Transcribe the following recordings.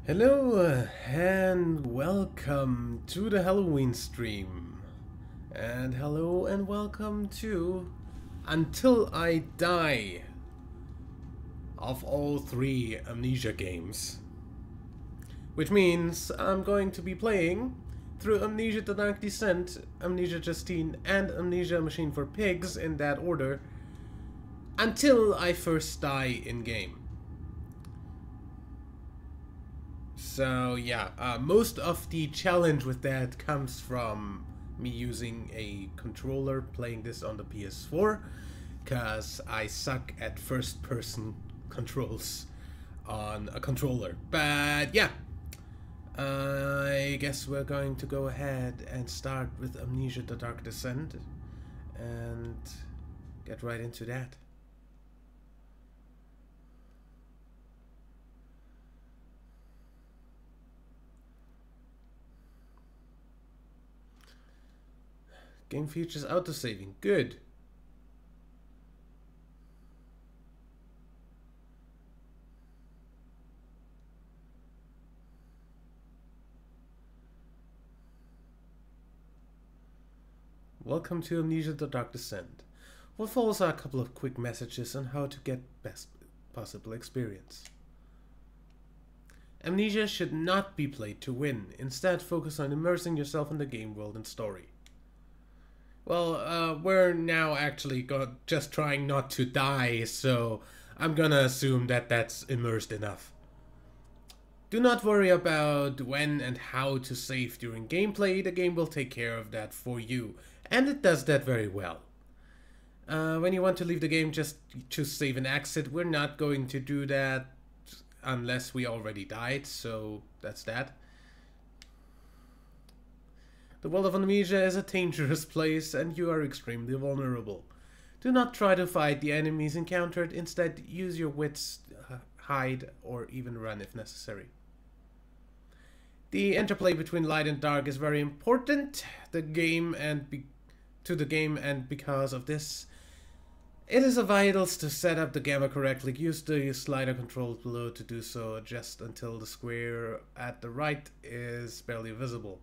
Hello and welcome to the Halloween stream. And hello and welcome to Until I Die of all three Amnesia games. Which means I'm going to be playing through Amnesia The Dark Descent, Amnesia Justine, and Amnesia Machine for Pigs in that order until I first die in game. So yeah, most of the challenge with that comes from me using a controller playing this on the PS4, because I suck at first person controls on a controller. But yeah, I guess we're going to go ahead and start with Amnesia The Dark Descent and get right into that. Game features autosaving. Good. Welcome to Amnesia The Dark Descent. What follows are a couple of quick messages on how to get best possible experience. Amnesia should not be played to win. Instead, focus on immersing yourself in the game world and story. Well, we're now actually just trying not to die, so I'm gonna assume that that's immersed enough. Do not worry about when and how to save during gameplay. The game will take care of that for you, and it does that very well. When you want to leave the game, just choose save and exit. We're not going to do that unless we already died, so that's that. The world of Amnesia is a dangerous place and you are extremely vulnerable. Do not try to fight the enemies encountered, instead use your wits, hide, or even run if necessary. The interplay between light and dark is very important to the game, and because of this, it is vital to set up the gamma correctly. Use the slider controls below to do so. Adjust until the square at the right is barely visible.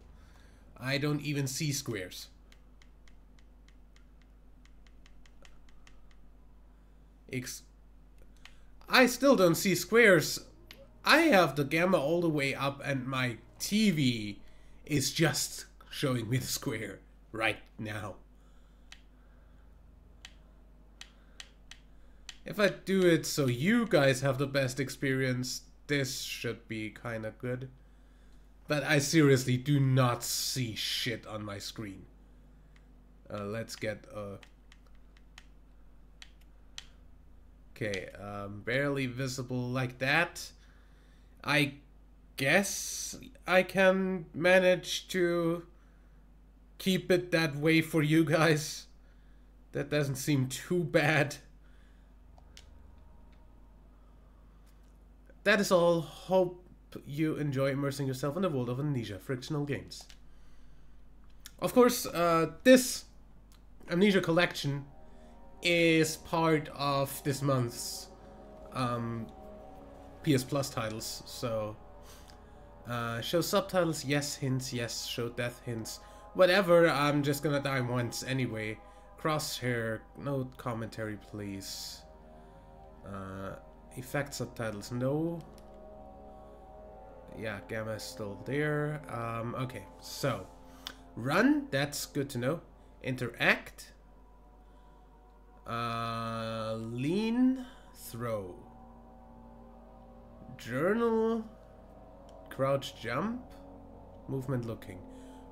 I don't even see squares. I still don't see squares. I have the gamma all the way up and my TV is just showing me the square right now. If I do it so you guys have the best experience, this should be kinda good. But I seriously do not see shit on my screen. Let's get okay, barely visible like that. I guess I can manage to keep it that way for you guys. That doesn't seem too bad. That is all. Hope you enjoy immersing yourself in the world of Amnesia frictional games. Of course, this Amnesia collection is part of this month's PS Plus titles, so show subtitles, yes, hints, yes, show death hints, whatever. I'm just gonna die once anyway. Crosshair, no commentary please. Effect subtitles, no. Yeah, gamma is still there. Okay, so run, that's good to know. Interact, lean, throw, journal, crouch, jump, movement, looking.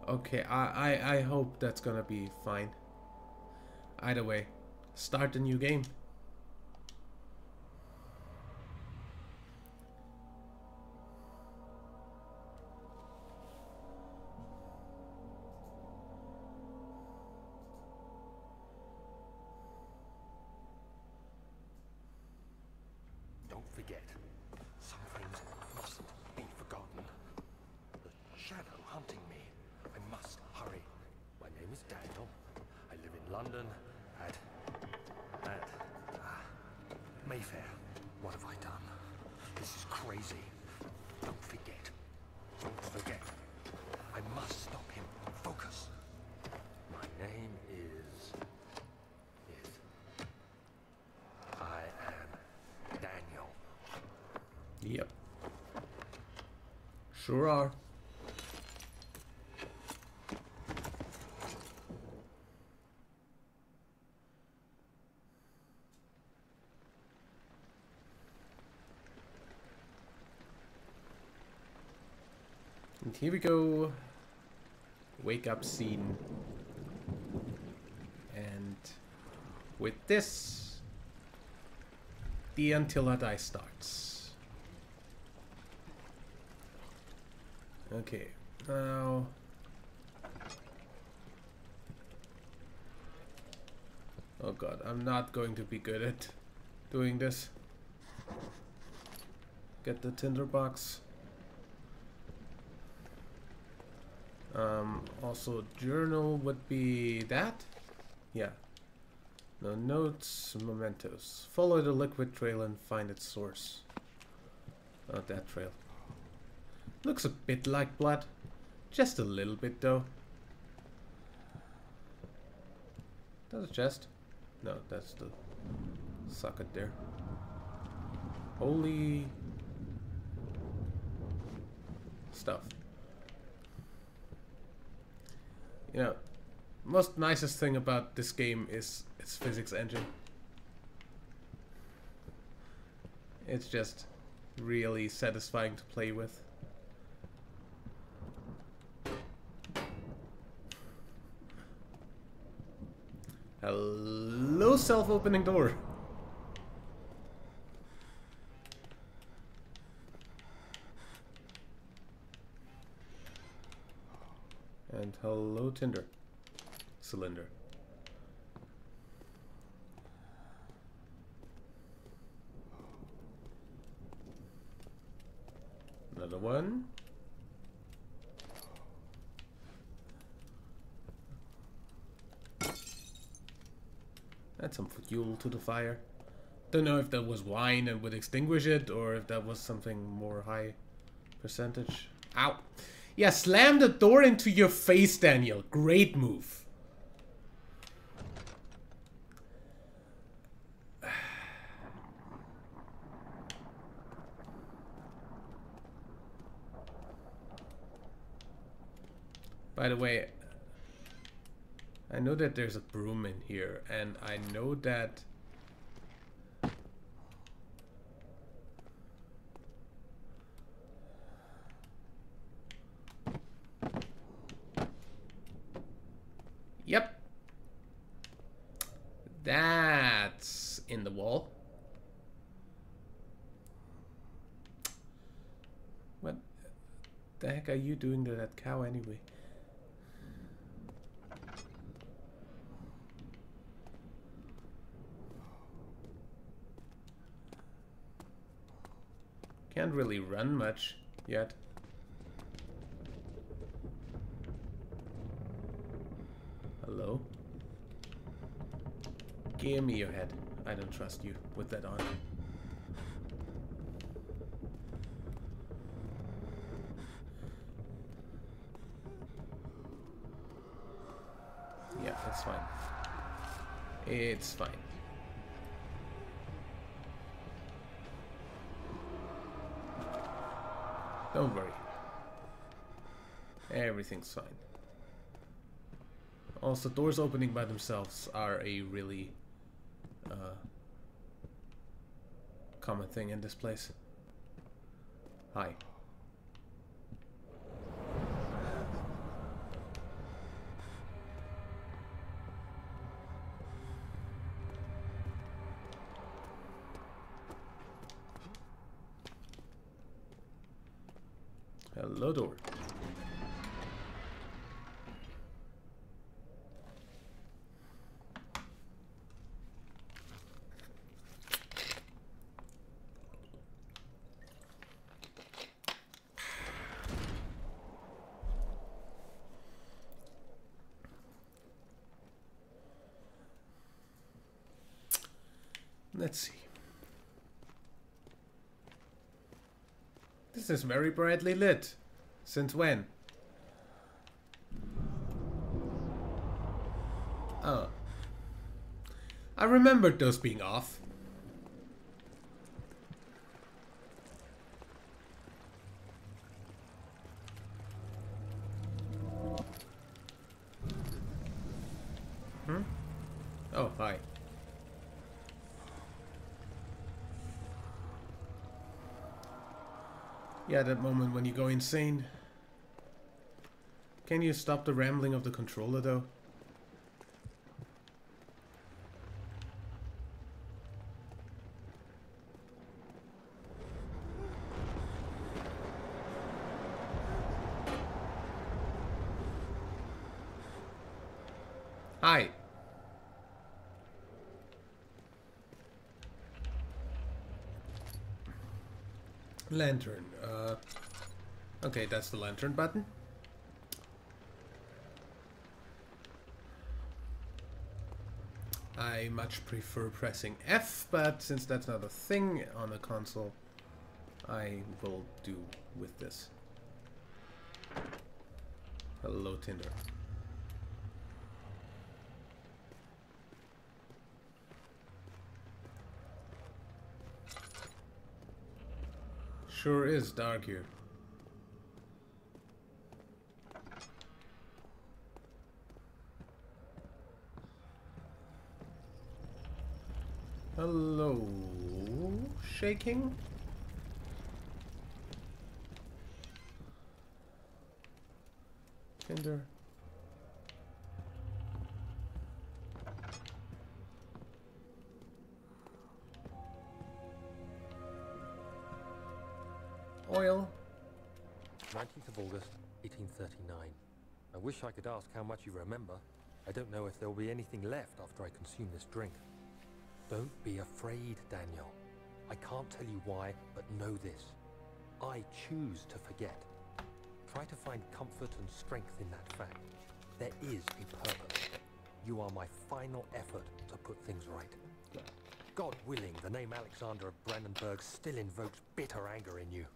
Okay, I hope that's gonna be fine. Either way, start a new game. Forget. Some things mustn't be forgotten. The shadow hunting me. I must hurry. My name is Daniel. I live in London at Mayfair. What have I done? This is crazy. Don't forget. Don't forget. I must stop him. Focus. My name is... I am Daniel. Yep. Sure are. And here we go. Wake up scene. And with this, the Until I Die starts. Okay, now... Oh god, I'm not going to be good at doing this. Get the tinderbox. Also, journal would be that? Yeah. No notes, mementos. Follow the liquid trail and find its source. Not that trail. Looks a bit like blood. Just a little bit though. That's a chest. No, that's the socket there. Holy stuff. You know, most nicest thing about this game is its physics engine. It's just really satisfying to play with. Hello, self-opening door. And hello, tinder. Cylinder. Another one. Add some fuel to the fire. Don't know if that was wine and would extinguish it, or if that was something more high percentage. Ow! Yeah, slam the door into your face, Daniel. Great move. By the way, I know that there's a broom in here, and I know that... Yep. That's in the wall. What the heck are you doing to that cow anyway? Can't really run much yet. Hello? Give me your head. I don't trust you with that on. Yeah, it's fine. It's fine. Don't worry. Everything's fine. Also, doors opening by themselves are a really common thing in this place. Hi. Hello, door. Let's see. This is very brightly lit. Since when? Oh. I remembered those being off. Oh, hi. Yeah, that moment when you go insane. Can you stop the rambling of the controller though? Hi. Lantern. Okay, that's the lantern button. I much prefer pressing F, but since that's not a thing on a console, I will do with this. Hello, Tinder. Sure is dark here. Hello, shaking? Tinder. Oil. 19th of August, 1839. I wish I could ask how much you remember. I don't know if there will be anything left after I consume this drink. Don't be afraid, Daniel. I can't tell you why, but know this. I choose to forget. Try to find comfort and strength in that fact. There is a purpose. You are my final effort to put things right. God willing, the name Alexander of Brandenburg still invokes bitter anger in you.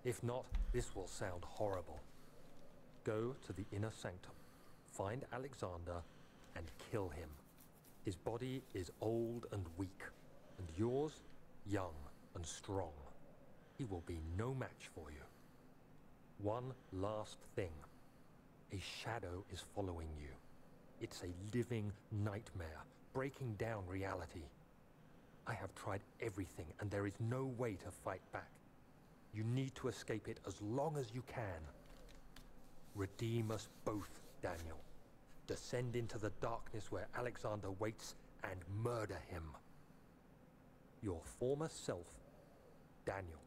If not, this will sound horrible. Go to the inner sanctum, find Alexander, and kill him. His body is old and weak, and yours, young and strong. He will be no match for you. One last thing. A shadow is following you. It's a living nightmare, breaking down reality. I have tried everything, and there is no way to fight back. You need to escape it as long as you can. Redeem us both, Daniel. Descend into the darkness where Alexander waits and murder him. Your former self, Daniel.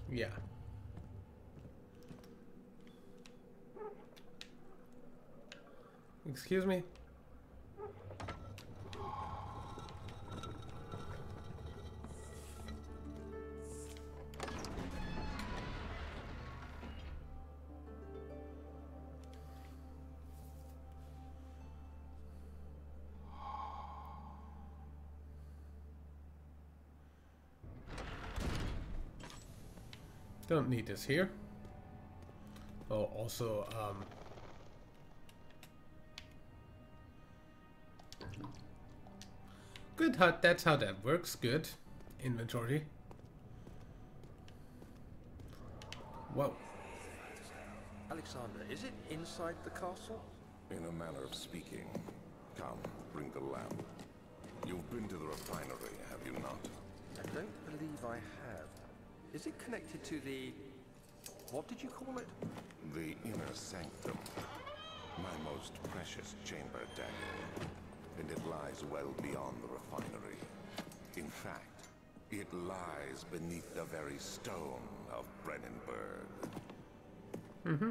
Yeah. Excuse me? Don't need this here. Oh, also, good, that's how that works. Good. Inventory. Whoa. Alexander, is it inside the castle? In a manner of speaking. Come, bring the lamp. You've been to the refinery, have you not? I don't believe I have. Is it connected to the... what did you call it? The inner sanctum. My most precious chamber, Daniel. And it lies well beyond the refinery. In fact, it lies beneath the very stone of Brennenburg. Mm-hmm.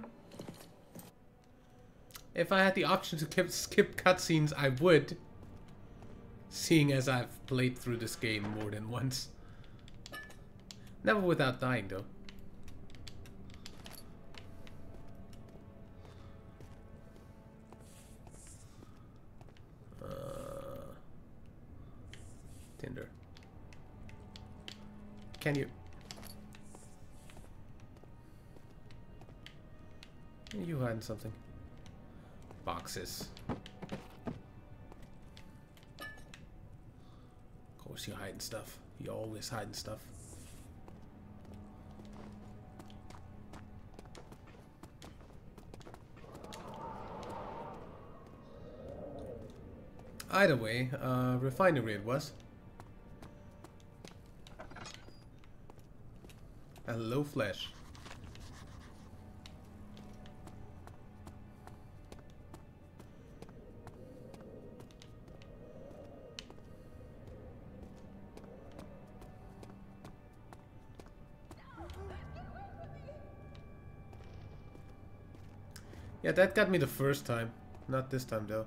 If I had the option to skip cutscenes, I would. Seeing as I've played through this game more than once. Never without dying, though. Tinder. Can you? You hiding something? Boxes. Of course you're hiding stuff. You're always hiding stuff. Either way, refinery it was. Hello, Flash. Yeah, that got me the first time. Not this time, though.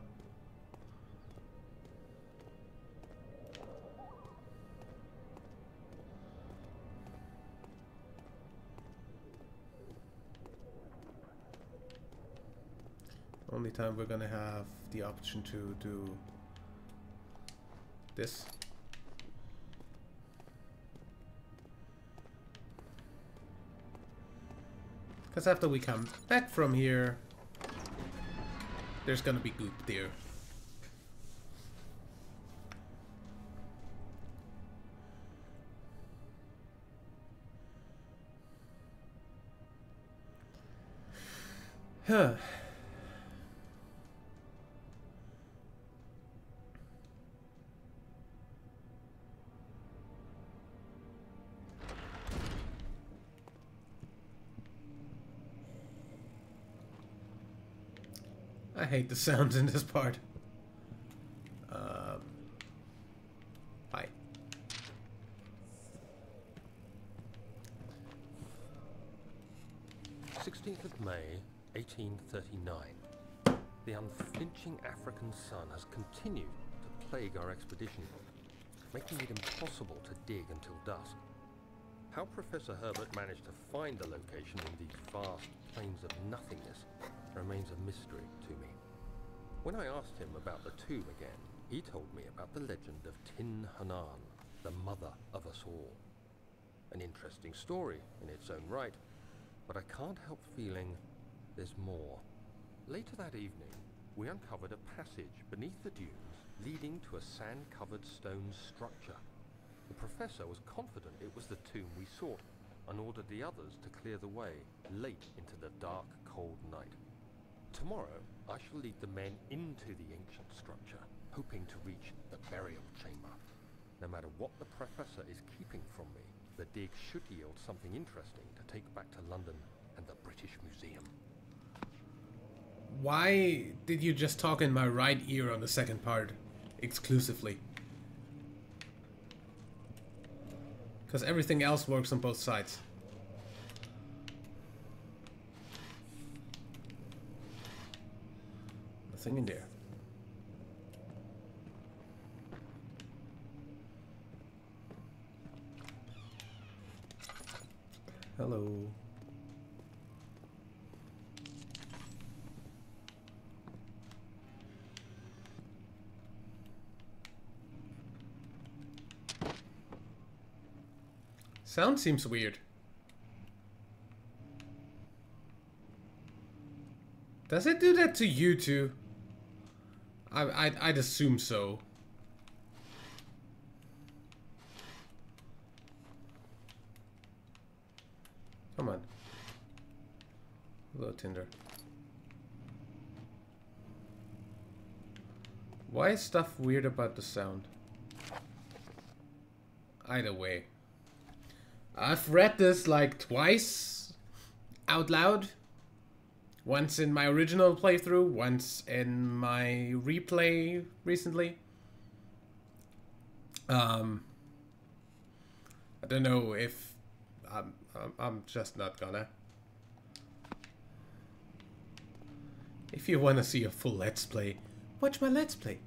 Only time we're gonna have the option to do this. Because after we come back from here, there's gonna be goop there. Huh. I hate the sounds in this part. Hi. May 1839. The unflinching African sun has continued to plague our expedition, making it impossible to dig until dusk. How Professor Herbert managed to find the location in these vast plains of nothingness remains a mystery to me. When I asked him about the tomb again, he told me about the legend of Tin Hanan, the mother of us all. An interesting story in its own right, but I can't help feeling there's more. Later that evening, we uncovered a passage beneath the dunes leading to a sand-covered stone structure. The professor was confident it was the tomb we sought and ordered the others to clear the way late into the dark, cold night. Tomorrow, I shall lead the men into the ancient structure, hoping to reach the burial chamber. No matter what the professor is keeping from me, the dig should yield something interesting to take back to London and the British Museum. Why did you just talk in my right ear on the second part, exclusively? Because everything else works on both sides. Nothing in there. Hello. Sound seems weird. Does it do that to you too? I'd assume so. Come on. Hello, Tinder. Why is stuff weird about the sound? Either way. I've read this like twice out loud. Once in my original playthrough, once in my replay recently. I don't know if I'm just not gonna. If you want to see a full Let's Play, watch my Let's Play.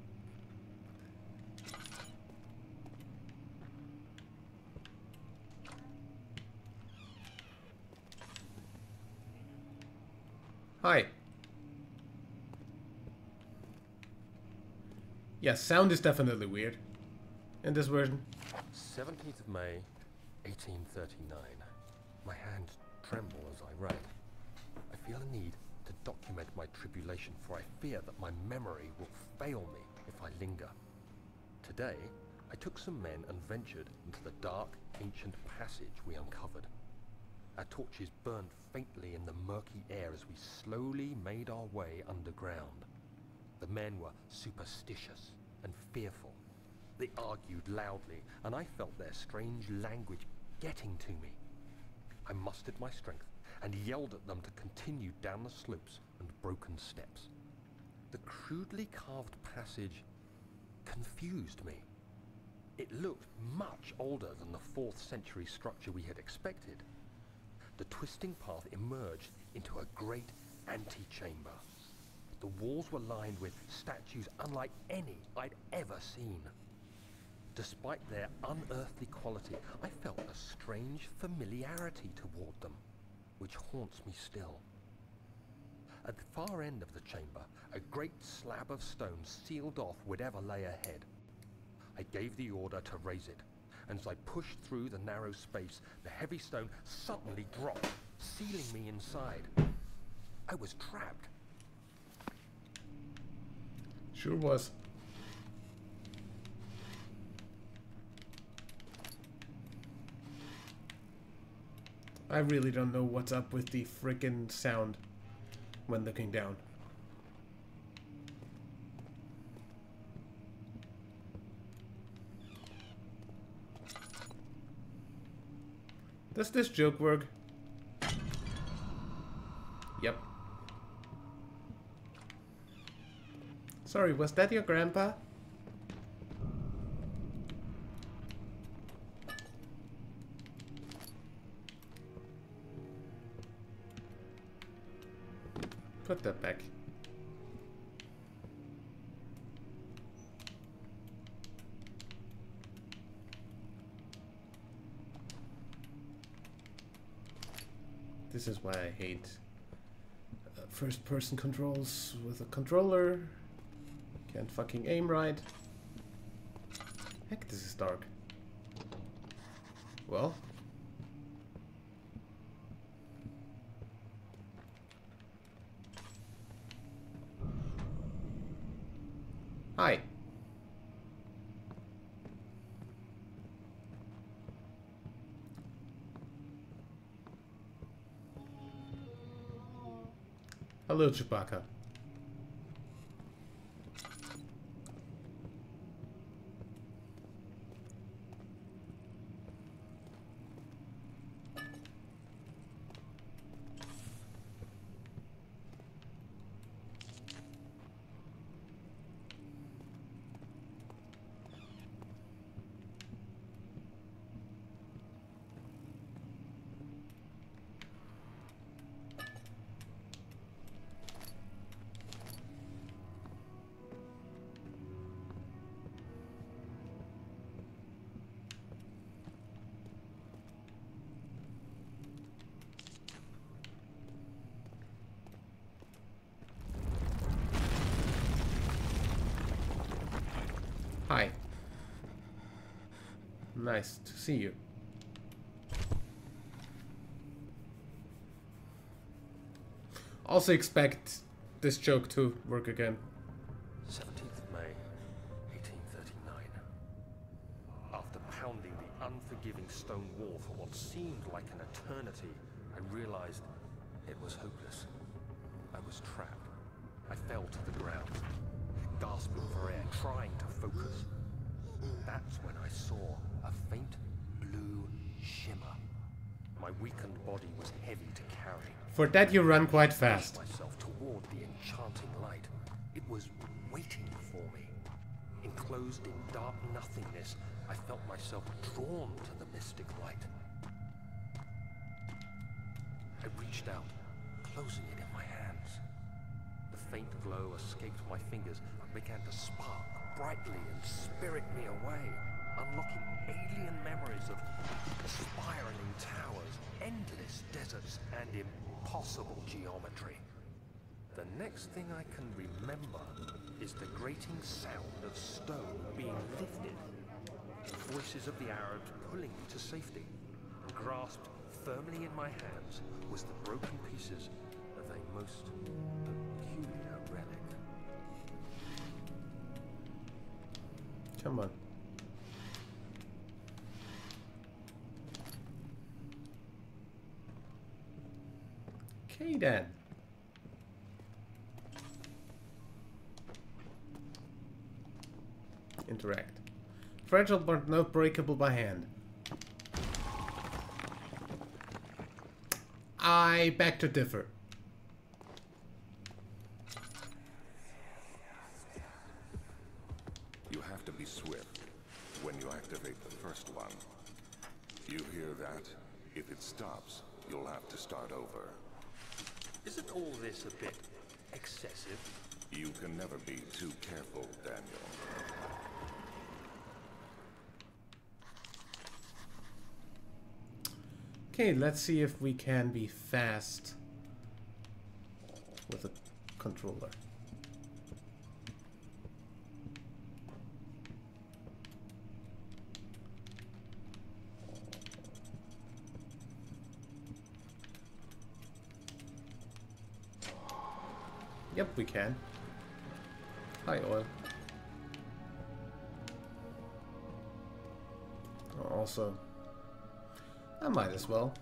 Hi. Yeah, sound is definitely weird in this version. 17th of May, 1839. My hands tremble as I write. I feel a need to document my tribulation, for I fear that my memory will fail me if I linger. Today, I took some men and ventured into the dark, ancient passage we uncovered. Our torches burned faintly in the murky air as we slowly made our way underground. The men were superstitious and fearful. They argued loudly, and I felt their strange language getting to me. I mustered my strength and yelled at them to continue down the slopes and broken steps. The crudely carved passage confused me. It looked much older than the 4th century structure we had expected. The twisting path emerged into a great antechamber. The walls were lined with statues unlike any I'd ever seen. Despite their unearthly quality, I felt a strange familiarity toward them, which haunts me still. At the far end of the chamber, a great slab of stone sealed off whatever lay ahead. I gave the order to raise it, and as I pushed through the narrow space, the heavy stone suddenly dropped, sealing me inside. I was trapped. Sure was. I really don't know what's up with the frickin' sound when looking down. Does this joke work? Yep. Sorry, was that your grandpa? Put that back. This is why I hate first-person controls with a controller. Can't fucking aim right. Heck, this is dark. Well. Hi. Hello, Chewbacca. Hi. Nice to see you. Also expect this joke to work again. 17th May, 1839. After pounding the unforgiving stone wall for what seemed like an eternity, I realized it was hopeless. I was trapped. I fell to the ground, gasping for air, trying to focus. That's when I saw a faint blue shimmer. My weakened body was heavy to carry. For that you run quite fast. I pushed myself toward the enchanting light. It was waiting for me. Enclosed in dark nothingness, I felt myself drawn to the mystic light. I reached out, closing it in my hands. The faint glow escaped my fingers and began to spark brightly and spirit me away, unlocking alien memories of spiraling towers, endless deserts, and impossible geometry. The next thing I can remember is the grating sound of stone being lifted, the voices of the Arabs pulling me to safety. grasped firmly in my hands was the broken pieces of a most peculiar relic. Come on. Okay then. Interact. Fragile but not breakable by hand. I beg to differ. You have to be swift when you activate the first one. You hear that? If it stops, you'll have to start over. Isn't all this a bit excessive? You can never be too careful, Daniel. Okay, let's see if we can be fast with a controller. Yep, we can. Hi, oil. Also, I might as well.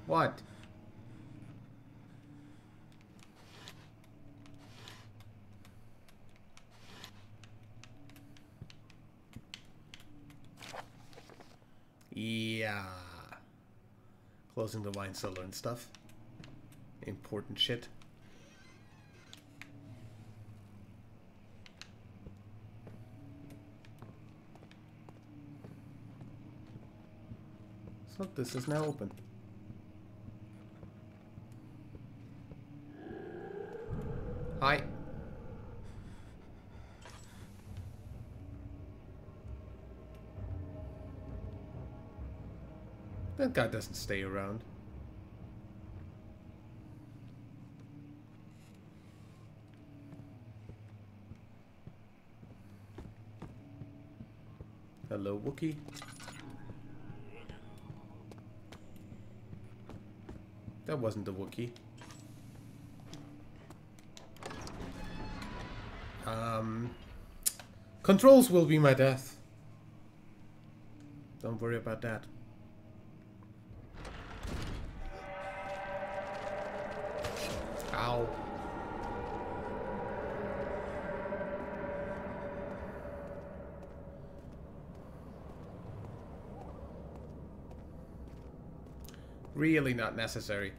What? Yeah. Closing the wine cellar and stuff. Important shit. So this is now open. Hi. That guy doesn't stay around. Hello, Wookie. That wasn't the Wookie. Controls will be my death. Don't worry about that. Ow. Really not necessary.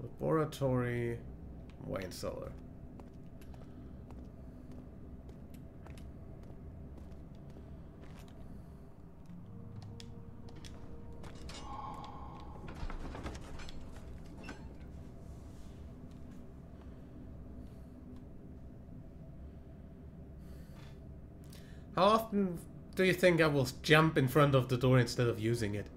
Laboratory, wine cellar. How often do you think I will jump in front of the door instead of using it?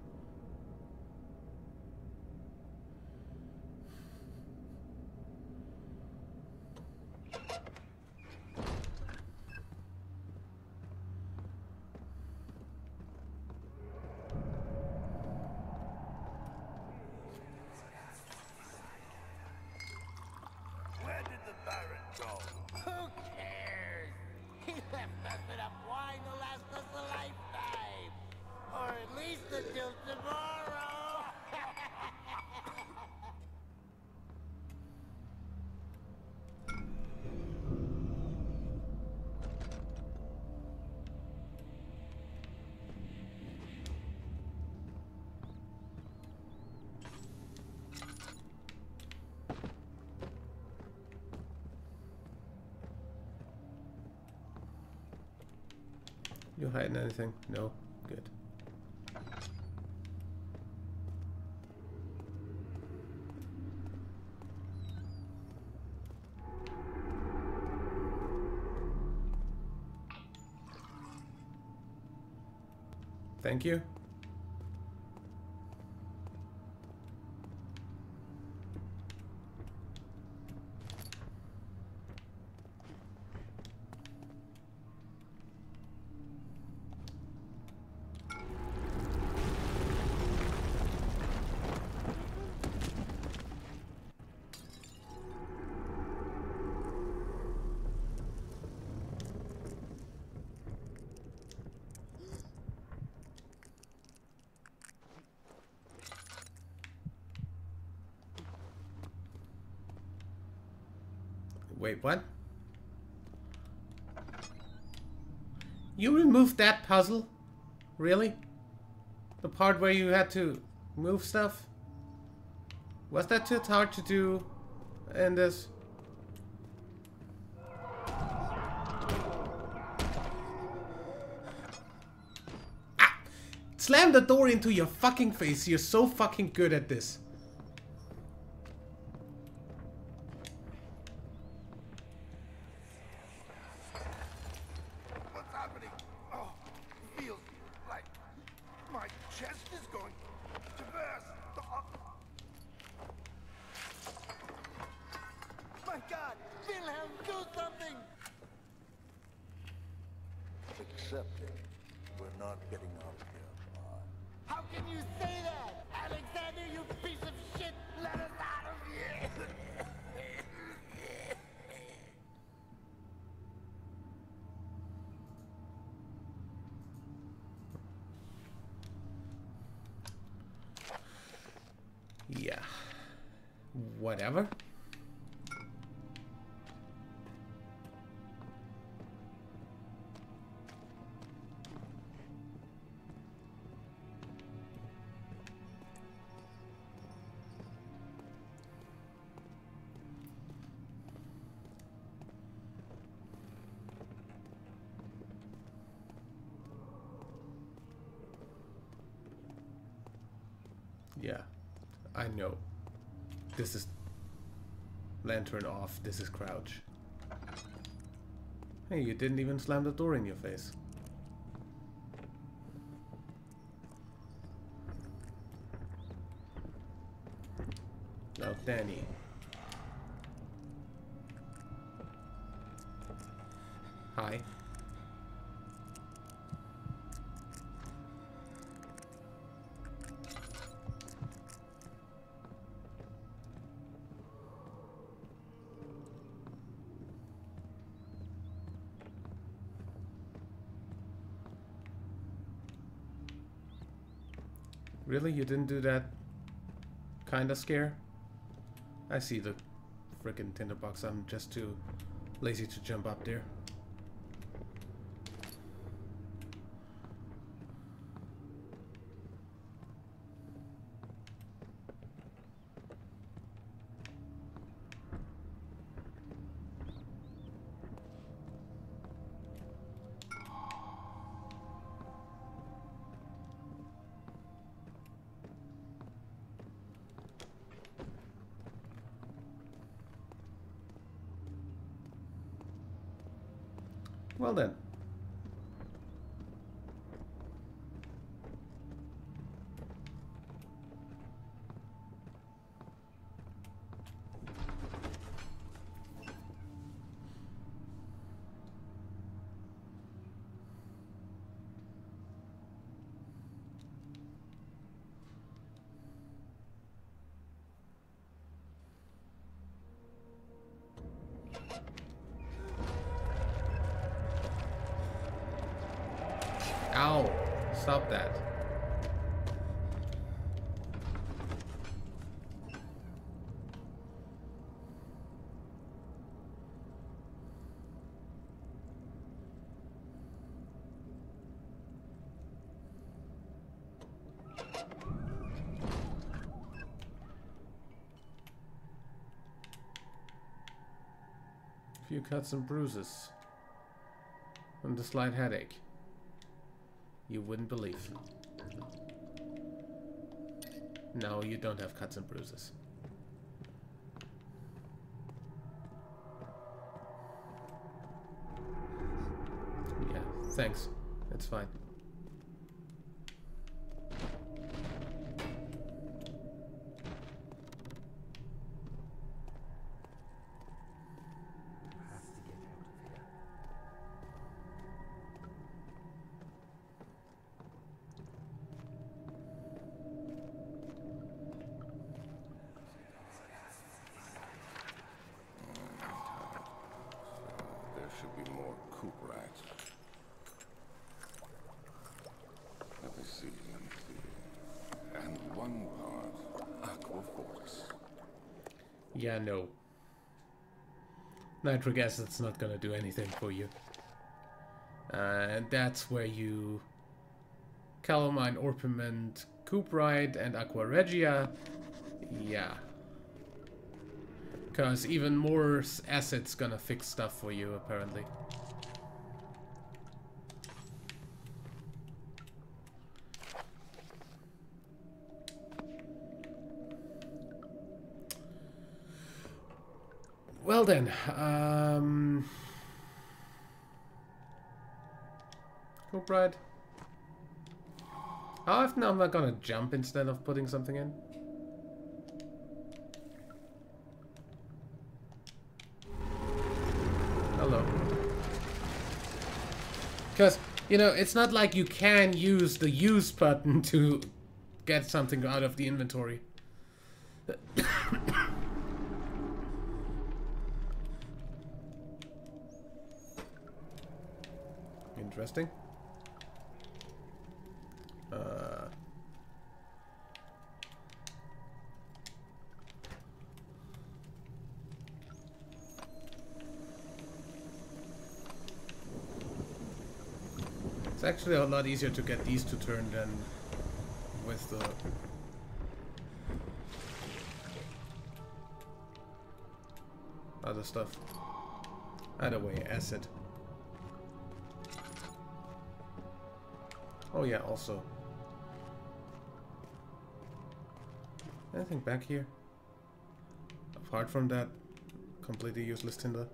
Where did the Baron go? Who cares? He left us enough wine to last us a lifetime. Or at least until tomorrow. You hiding anything? No? Good. Thank you. Wait, what? You removed that puzzle? Really? The part where you had to move stuff? Was that too hard to do in this? Ah! Slam the door into your fucking face. You're so fucking good at this. Accepting. We're not getting out of here. How can you say that? Alexander, you piece of shit! Let us out of here! Yeah. Whatever. Yeah, I know. This is lantern off. This is crouch. Hey, you didn't even slam the door in your face. Now, Danny. Hi. Really? You didn't do that kinda scare? I see the frickin' tinderbox. I'm just too lazy to jump up there. Well then. Ow! Stop that. Few cuts and bruises. And a slight headache. You wouldn't believe. No, you don't have cuts and bruises. Yeah, thanks. It's fine. Yeah, no. Nitric acid's not gonna do anything for you. And that's where you... Calamine, Orpiment, Cuprite, and Aqua Regia. Yeah. Because even more acid's gonna fix stuff for you, apparently. Well then, Cuprite. How often am I gonna jump instead of putting something in? Hello. Because, you know, it's not like you can use the use button to get something out of the inventory. Interesting. It's actually a lot easier to get these to turn than with the... other stuff. Either way, acid. Oh yeah, also. Anything back here? Apart from that completely useless tinder.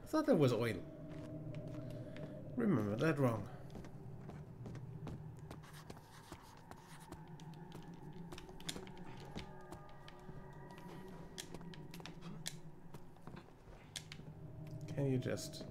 I thought there was oil. Remember that wrong. Can you just...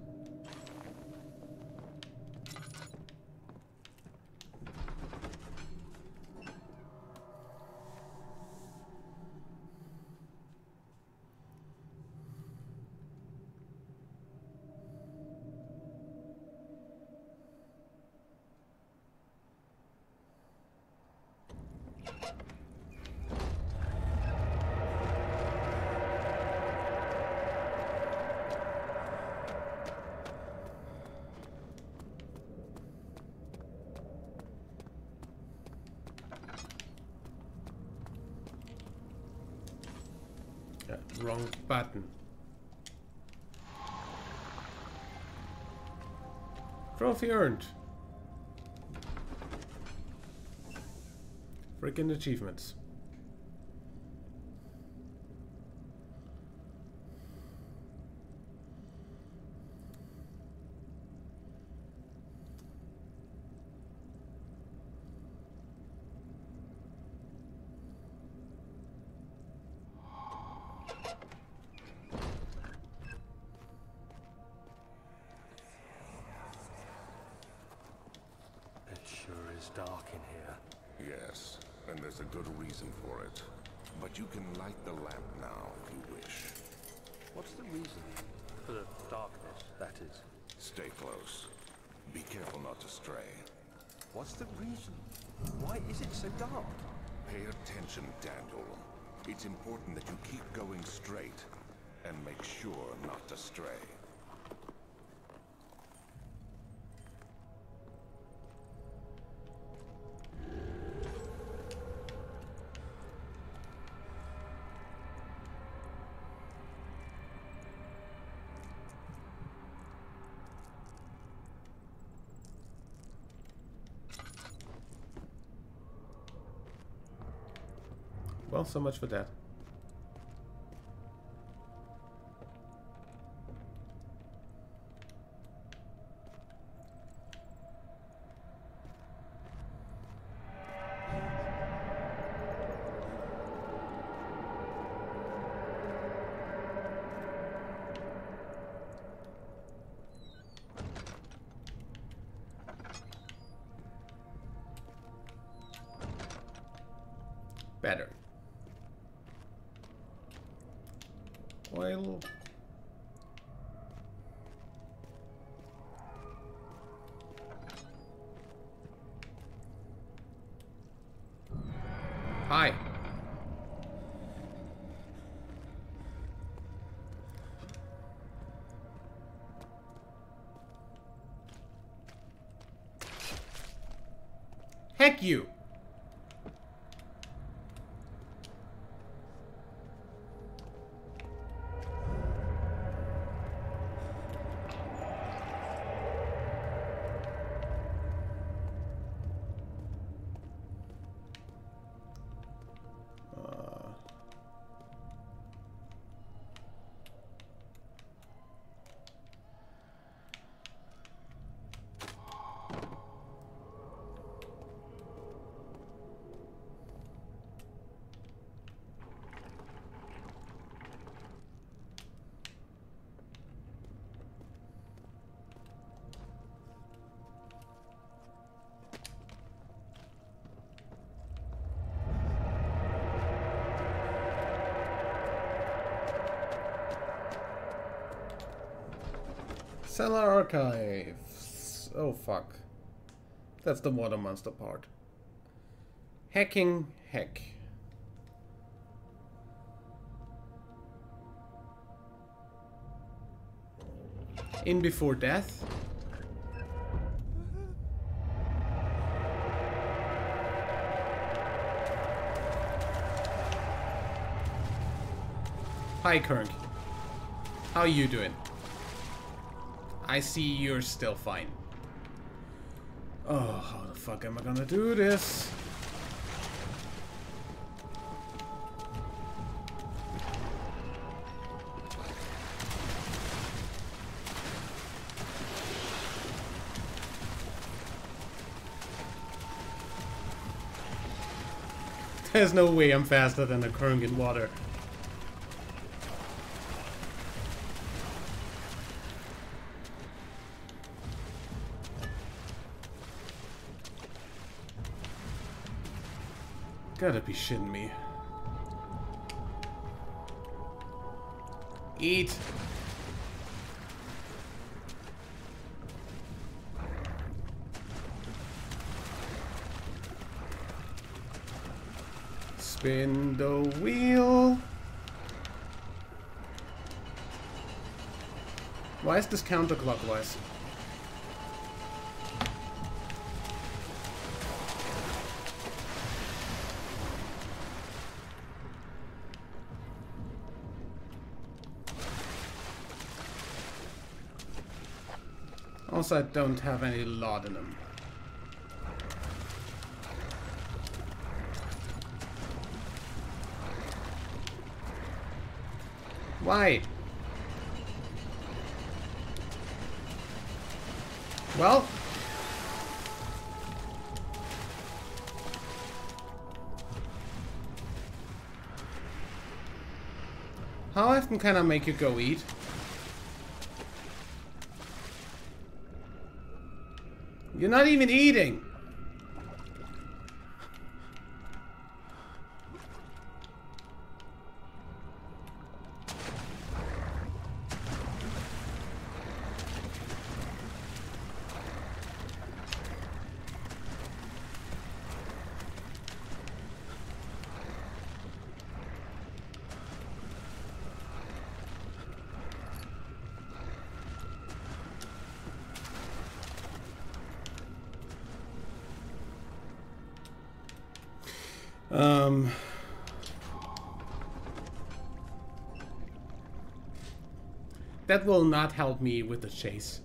wrong button. Trophy earned. Freaking achievements. Dark in here. Yes, and there's a good reason for it. But you can light the lamp now if you wish. What's the reason for the darkness, that is? Stay close. Be careful not to stray. What's the reason? Why is it so dark? Pay attention, Daniel. It's important that you keep going straight and make sure not to stray. Well, so much for that. Better. Oil. Hi. Heck you! Cellar archives. Oh fuck. That's the water monster part. Hacking heck. In before death. Hi Kirk. How you doing? I see you're still fine. Oh, how the fuck am I gonna do this? There's no way I'm faster than a Krung in water. Gotta be shitting me. Eat. Spin the wheel. Why is this counterclockwise? Also, I don't have any laudanum. Why? Well. How often can I make you go eat? You're not even eating. That will not help me with the chase.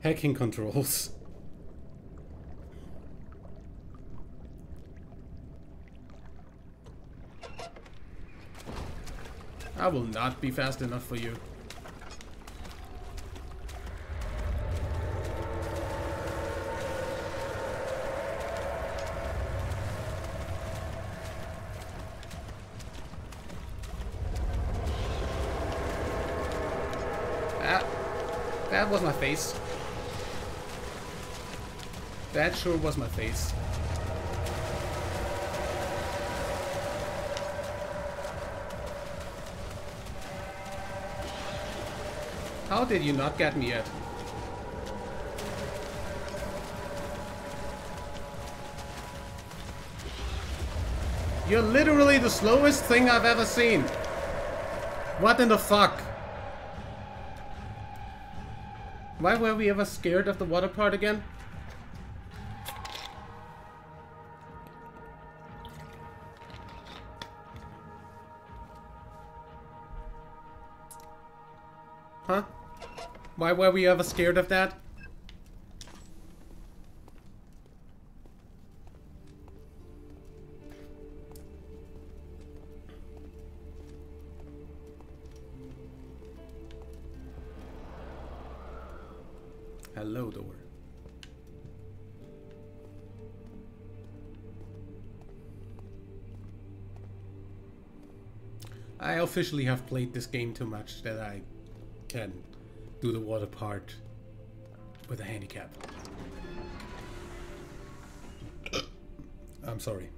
Hacking controls. I will not be fast enough for you. That was my face. That sure was my face. How did you not get me yet? You're literally the slowest thing I've ever seen. What in the fuck? Why were we ever scared of the water part again? Huh? Why were we ever scared of that? Hello, door. I officially have played this game too much that I can do the water part with a handicap. I'm sorry.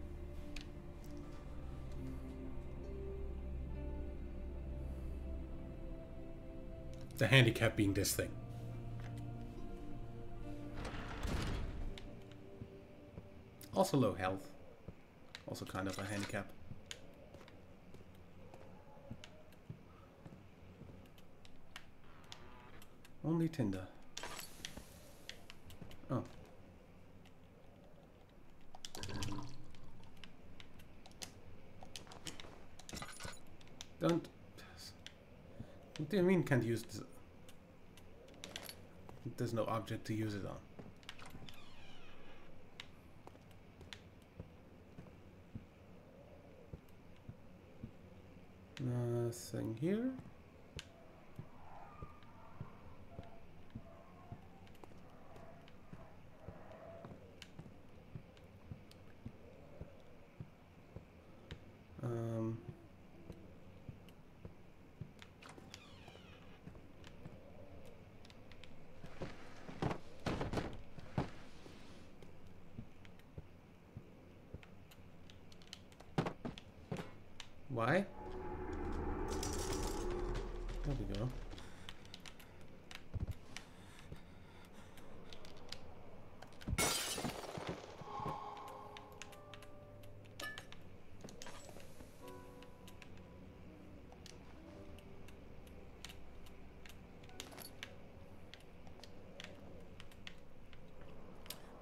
The handicap being this thing. Also low health. Also kind of a handicap. Only tinder. Oh. Don't... What do you mean can't use this? There's no object to use it on. Nothing here. Why? There we go.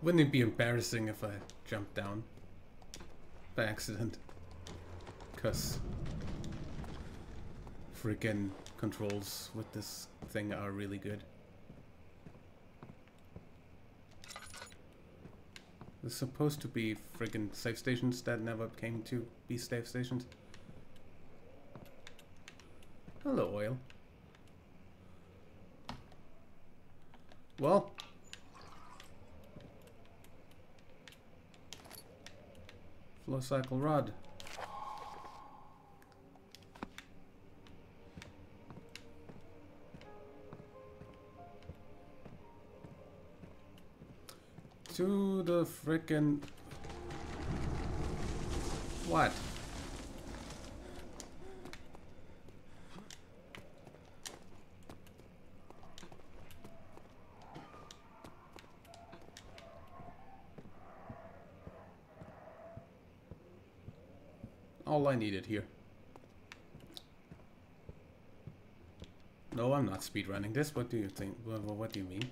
Wouldn't it be embarrassing if I jumped down by accident? Because freaking controls with this thing are really good. There's supposed to be friggin' safe stations that never came to be safe stations. Hello, oil. Well. Flow cycle rod. To the frickin' what? All I needed here. No, I'm not speedrunning this. What do you think? What do you mean?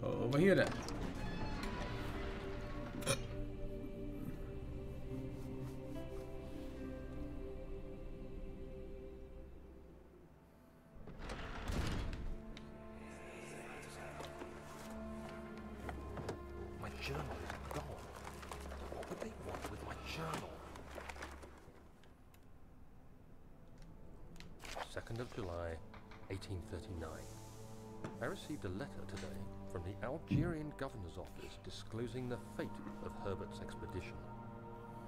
Over here then. My journal is gone. What would they want with my journal? 2nd of July, 1839. I received a letter today from the Algerian governor's office disclosing the fate of Herbert's expedition.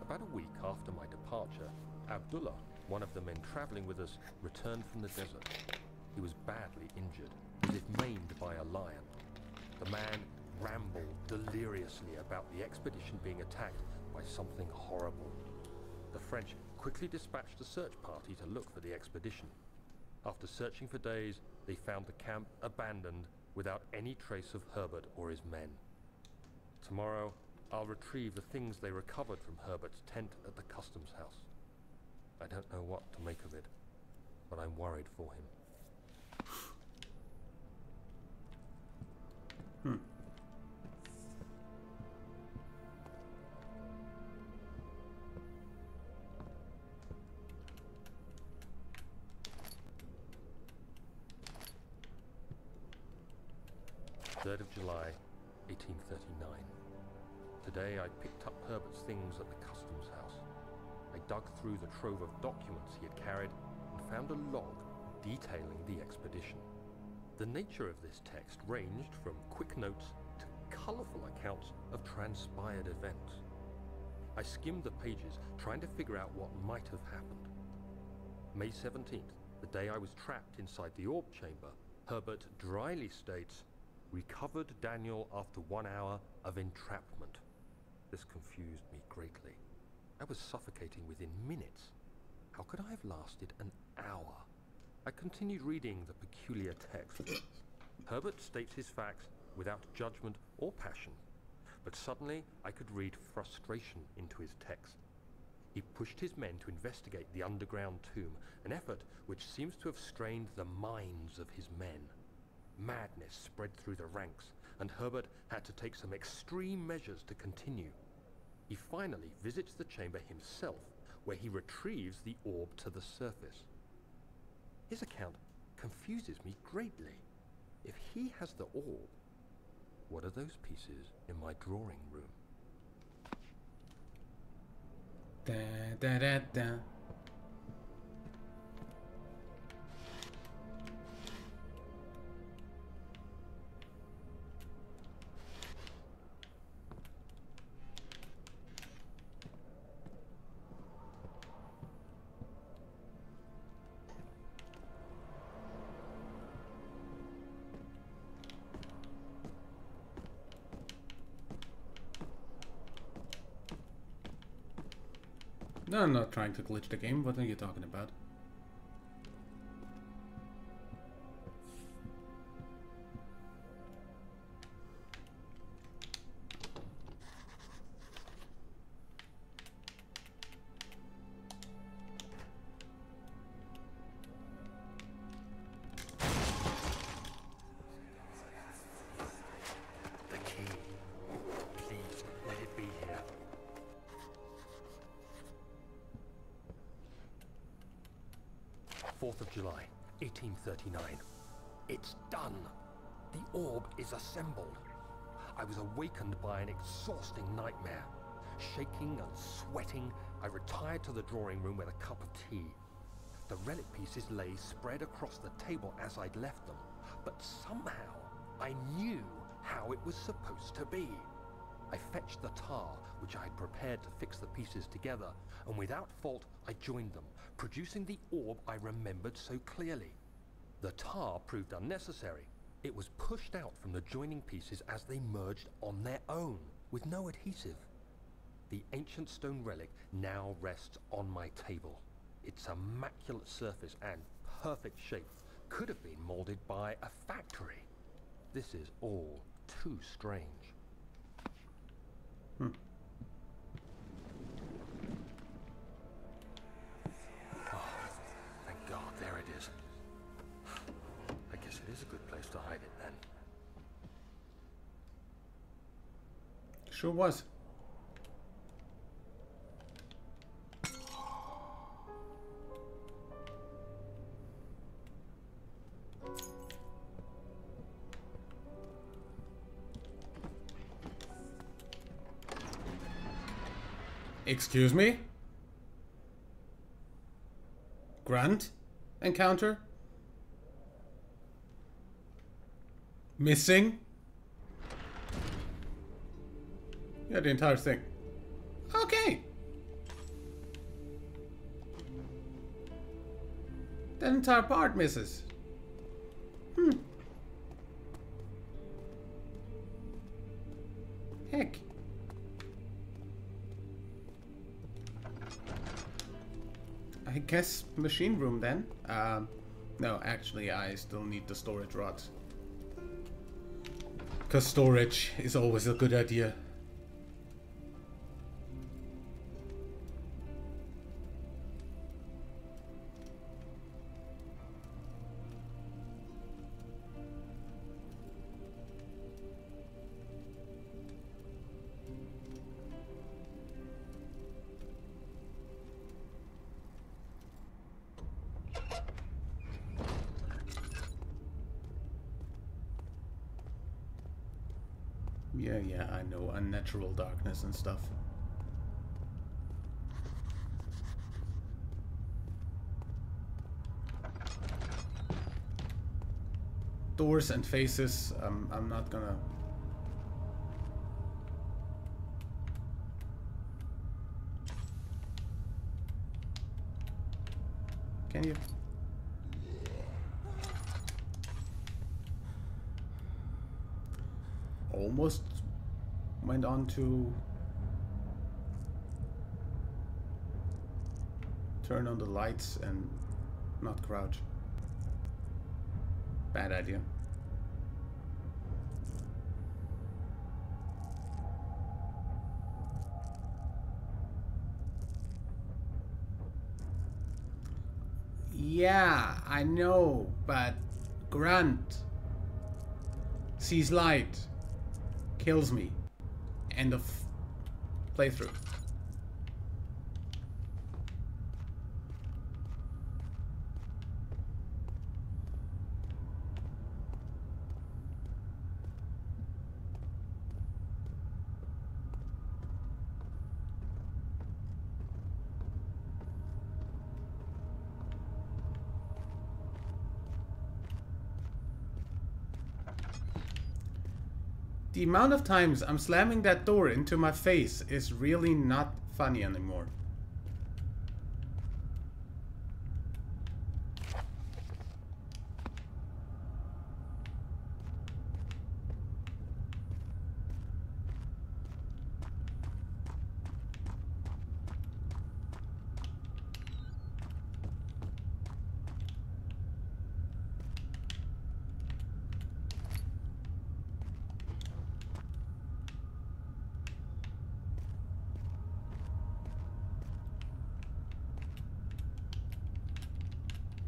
About a week after my departure, Abdullah, one of the men traveling with us, returned from the desert. He was badly injured, as if maimed by a lion. The man rambled deliriously about the expedition being attacked by something horrible. The French quickly dispatched a search party to look for the expedition. After searching for days, they found the camp abandoned without any trace of Herbert or his men. Tomorrow, I'll retrieve the things they recovered from Herbert's tent at the customs house. I don't know what to make of it, but I'm worried for him. 3rd of July, 1839. Today I picked up Herbert's things at the customs house. I dug through the trove of documents he had carried and found a log detailing the expedition. The nature of this text ranged from quick notes to colourful accounts of transpired events. I skimmed the pages, trying to figure out what might have happened. May 17th, the day I was trapped inside the orb chamber, Herbert dryly states, "Recovered Daniel after 1 hour of entrapment." This confused me greatly. I was suffocating within minutes. How could I have lasted an hour? I continued reading the peculiar text. Herbert states his facts without judgment or passion, but suddenly I could read frustration into his text. He pushed his men to investigate the underground tomb, an effort which seems to have strained the minds of his men. Madness spread through the ranks, and Herbert had to take some extreme measures to continue. He finally visits the chamber himself, where he retrieves the orb to the surface. His account confuses me greatly. If he has the orb, what are those pieces in my drawing room? Da da da da. No, I'm not trying to glitch the game. What are you talking about? The key. Please, let it be here. Fourth of July, 1839. It's done. The orb is assembled. I was awakened by an exhausting nightmare. Shaking and sweating, I retired to the drawing room with a cup of tea. The relic pieces lay spread across the table as I'd left them, but somehow I knew how it was supposed to be. I fetched the tar, which I had prepared to fix the pieces together, and without fault I joined them, producing the orb I remembered so clearly. The tar proved unnecessary. It was pushed out from the joining pieces as they merged on their own, with no adhesive. The ancient stone relic now rests on my table. Its immaculate surface and perfect shape could have been molded by a factory. This is all too strange. Hmm. Oh, thank God, there it is. I guess it is a good place to hide it then. Sure was. Excuse me? Grant? Encounter? Missing? Yeah, the entire thing. Okay. That entire part misses. Heck. I guess machine room then. No, actually I still need the storage rods. Because storage is always a good idea. Yeah, I know. Unnatural darkness and stuff. Doors and faces, I'm not gonna... Can you? Almost went on to turn on the lights and not crouch. Bad idea. Yeah, I know, but Grunt sees light, kills me. End of playthrough. The amount of times I'm slamming that door into my face is really not funny anymore.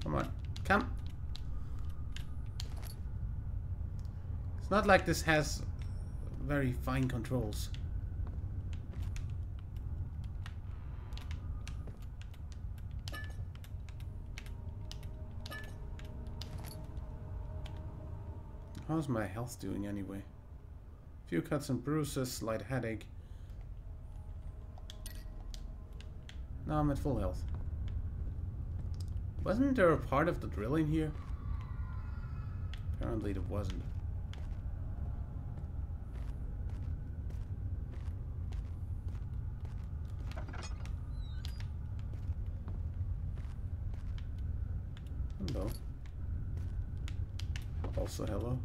Come on, come. It's not like this has very fine controls. How's my health doing anyway? Few cuts and bruises, slight headache. No, I'm at full health. Wasn't there a part of the drilling here? Apparently there wasn't. Hello. Also hello.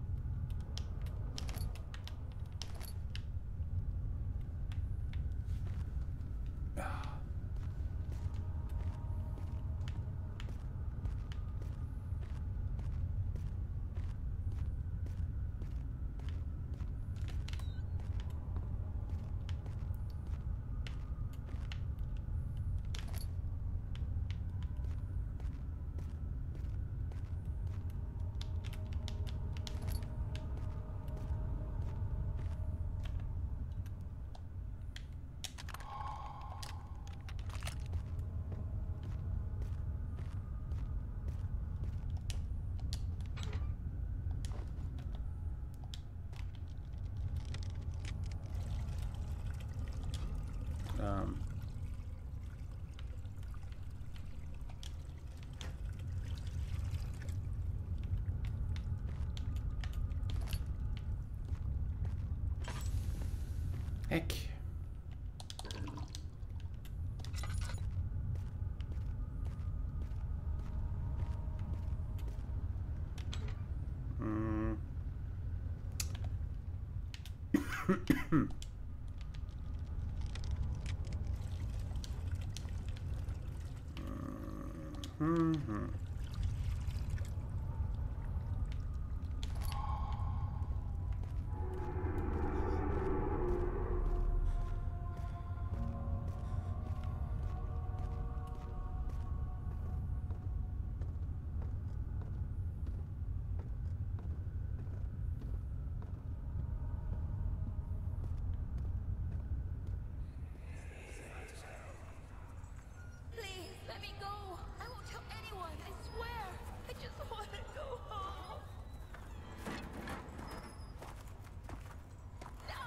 Heck. Mm-hmm. Please, let me go. I won't tell anyone, I swear. I just want to go home. No!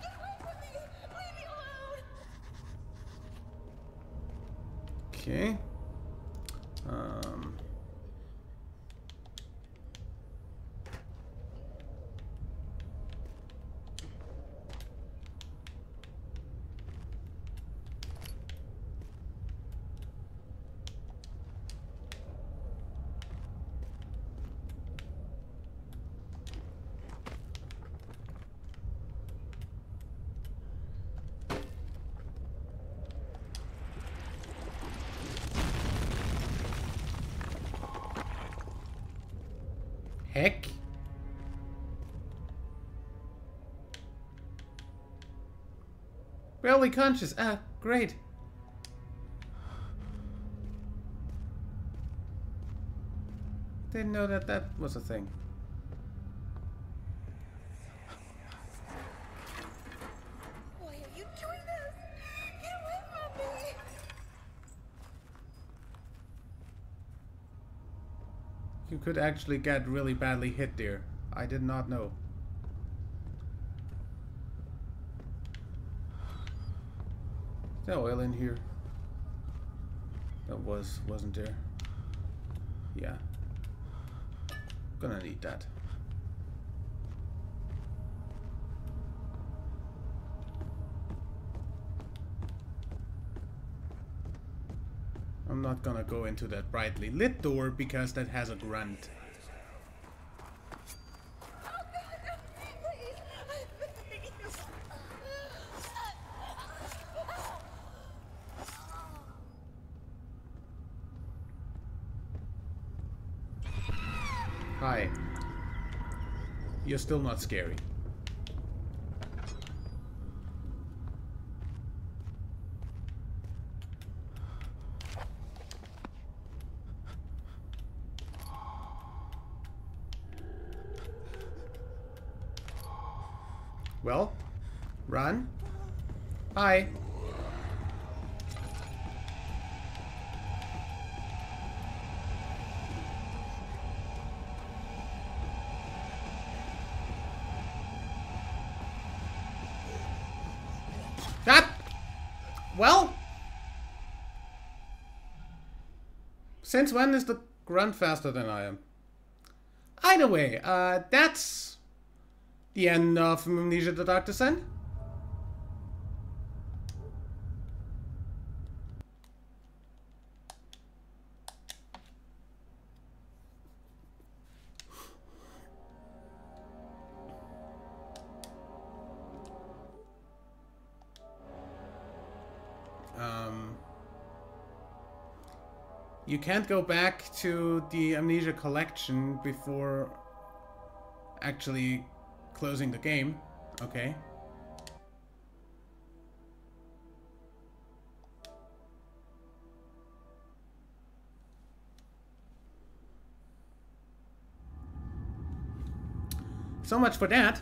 Get away from me! Leave me alone! Okay. Heck. Barely conscious. Ah, great. Didn't know that that was a thing. Why are you doing this? Get away from me! You could actually get really badly hit there. I did not know. Is there oil in here? That wasn't there. Yeah. Gonna need that. I'm not gonna go into that brightly lit door because that has a grunt. Oh God, no! Please! I beg you! Hi. You're still not scary. Well, run. Hi. That. Well. Since when is the grunt faster than I am? Either way, that's the end of Amnesia the Dark Descent. You can't go back to the Amnesia collection before actually closing the game. Okay. So much for that.